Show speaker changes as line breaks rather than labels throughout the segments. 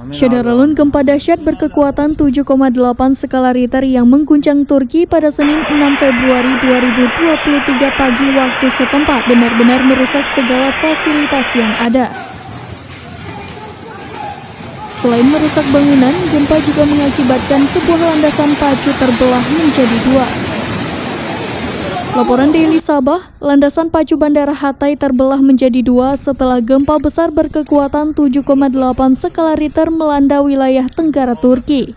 Syederalun gempa dahsyat berkekuatan 7,8 skala Richter yang mengguncang Turki pada Senin 6 Februari 2023 pagi waktu setempat benar-benar merusak segala fasilitas yang ada. Selain merusak bangunan, gempa juga mengakibatkan sebuah landasan pacu terbelah menjadi dua. Laporan Daily Sabah, landasan pacu Bandara Hatay terbelah menjadi dua setelah gempa besar berkekuatan 7,8 skala Richter melanda wilayah tenggara Turki.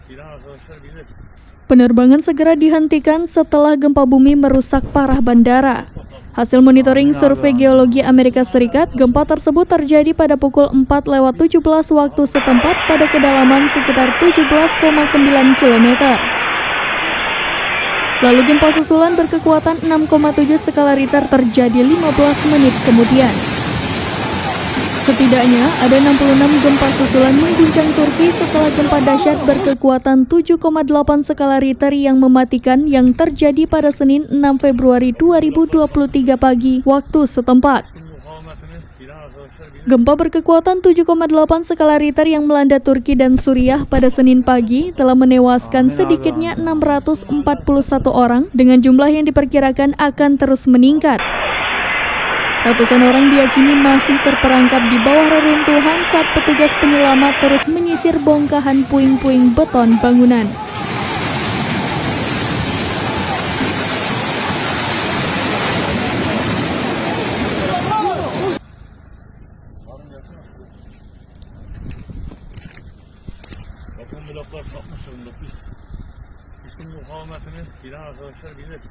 Penerbangan segera dihentikan setelah gempa bumi merusak parah bandara. Hasil monitoring Survei Geologi Amerika Serikat, gempa tersebut terjadi pada pukul 4:17 waktu setempat pada kedalaman sekitar 17,9 km. Lalu gempa susulan berkekuatan 6,7 skala Richter terjadi 15 menit kemudian. Setidaknya ada 66 gempa susulan mengguncang Turki setelah gempa dahsyat berkekuatan 7,8 skala Richter yang mematikan yang terjadi pada Senin 6 Februari 2023 pagi waktu setempat. Gempa berkekuatan 7,8 skala Richter yang melanda Turki dan Suriah pada Senin pagi telah menewaskan sedikitnya 641 orang dengan jumlah yang diperkirakan akan terus meningkat. Ratusan orang diyakini masih terperangkap di bawah reruntuhan saat petugas penyelamat terus menyisir bongkahan puing-puing beton bangunan.
Bakın bloklar kalkmış durumda. Pistin mukavemetini bilen arkadaşlar bilir.